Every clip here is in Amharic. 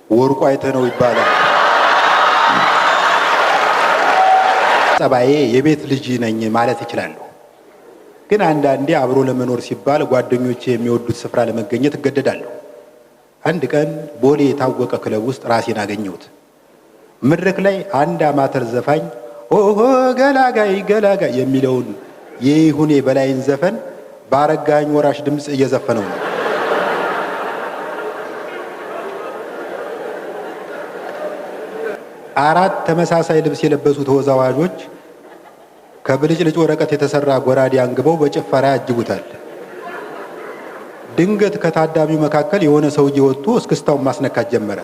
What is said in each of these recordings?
ወርቁ አይተህ ነው ይባላል። ጸባዬ የቤት ልጅ ነኝ ማለት እችላለሁ። ግን አንዳንዴ አብሮ ለመኖር ሲባል ጓደኞቼ የሚወዱት ስፍራ ለመገኘት እገደዳለሁ። አንድ ቀን ቦሌ የታወቀ ክለብ ውስጥ ራሴን አገኘሁት። መድረክ ላይ አንድ አማተር ዘፋኝ ኦሆ ገላጋይ ገላጋይ የሚለውን የይሁኔ በላይን ዘፈን ባረጋኝ ወራሽ ድምፅ እየዘፈነው ነው። አራት ተመሳሳይ ልብስ የለበሱ ተወዛዋዦች ከብልጭልጭ ወረቀት የተሰራ ጎራዴ አንግበው በጭፈራ ያጅቡታል። ድንገት ከታዳሚው መካከል የሆነ ሰውዬ ወጥቶ እስክስታውን ማስነካት ጀመረ።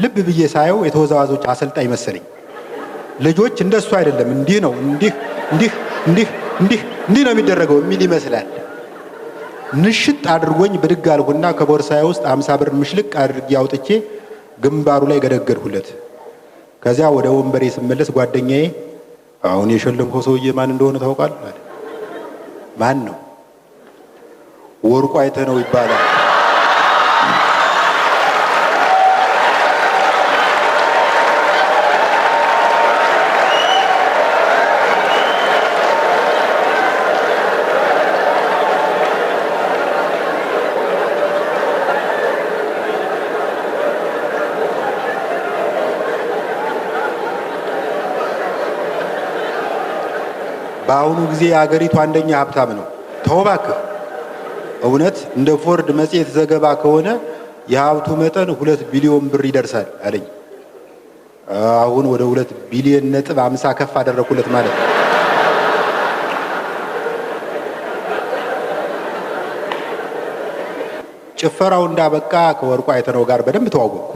ልብ ብዬ ሳየው የተወዛዋዦች አሰልጣኝ መሰለኝ። ልጆች እንደሱ አይደለም፣ እንዲህ ነው፣ እንዲህ ነው የሚደረገው የሚል ይመስላል። ንሽጥ አድርጎኝ ብድግ አልኩና ከቦርሳዬ ውስጥ 50 ብር ምሽልቅ አድርጌ አውጥቼ ግንባሩ ላይ ገደገድኩለት። ከዚያ ወደ ወንበሬ ስመለስ ጓደኛዬ አሁን የሸለምከው ሰውዬ ማን እንደሆነ ታውቃለህ? ማን ነው? ወርቁ አይተህ ነው ይባላል። በአሁኑ ጊዜ የአገሪቱ አንደኛ ሀብታም ነው። ተው እባክህ። እውነት እንደ ፎርድ መጽሔት ዘገባ ከሆነ የሀብቱ መጠን 2 ቢሊዮን ብር ይደርሳል አለኝ። አሁን ወደ 2 ቢሊዮን ነጥብ 50 ከፍ አደረኩለት ማለት ነው። ጭፈራው እንዳበቃ ከወርቁ አይተነው ጋር በደንብ ተዋወቅኩ።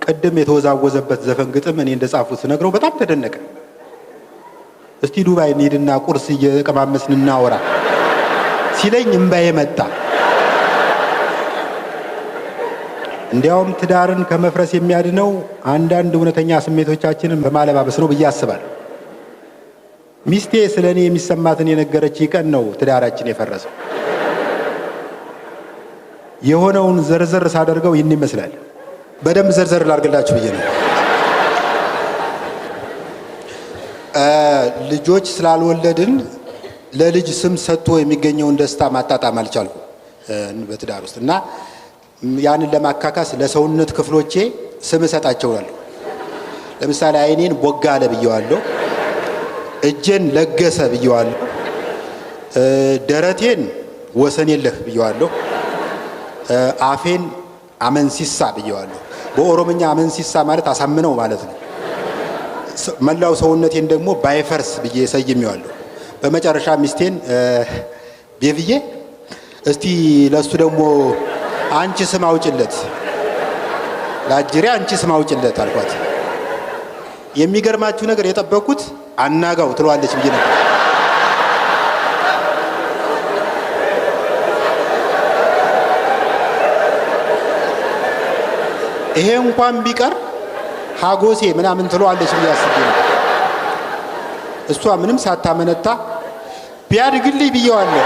ቅድም የተወዛወዘበት ዘፈን ግጥም እኔ እንደጻፉት ስነግረው በጣም ተደነቀ። እስቲ ዱባይ እንሂድና ቁርስ እየቀማመስን እናወራ ሲለኝ እምባዬ መጣ። እንዲያውም ትዳርን ከመፍረስ የሚያድነው አንዳንድ እውነተኛ ስሜቶቻችንን በማለባበስ ነው ብዬ አስባለሁ። ሚስቴ ስለ እኔ የሚሰማትን የነገረች ቀን ነው ትዳራችን የፈረሰው። የሆነውን ዘርዘር ሳደርገው ይህን ይመስላል። በደንብ ዘርዘር ላድርግላችሁ ብዬ ነው። ልጆች ስላልወለድን ለልጅ ስም ሰጥቶ የሚገኘውን ደስታ ማጣጣም አልቻልኩም በትዳር ውስጥ እና ያንን ለማካካስ ለሰውነት ክፍሎቼ ስም እሰጣቸዋለሁ። ለምሳሌ አይኔን ቦጋለ ብየዋለሁ፣ እጄን ለገሰ ብየዋለሁ፣ ደረቴን ወሰን የለህ ብየዋለሁ፣ አፌን አመንሲሳ ብየዋለሁ። በኦሮምኛ አመንሲሳ ማለት አሳምነው ማለት ነው። መላው ሰውነቴን ደግሞ ባይፈርስ ብዬ ሰይሜዋለሁ። በመጨረሻ ሚስቴን ቤብዬ እስቲ ለሱ ደግሞ አንቺ ስም አውጭለት፣ ላጅሬ አንቺ ስም አውጭለት አልኳት። የሚገርማችሁ ነገር የጠበቅኩት አናጋው ትለዋለች ብዬ ነበር። ይሄ እንኳን ቢቀር ሀጎሴ ምናምን ትለዋለች ብዬ አስቤ ነው። እሷ ምንም ሳታመነታ ቢያድግልኝ ብየዋለሁ።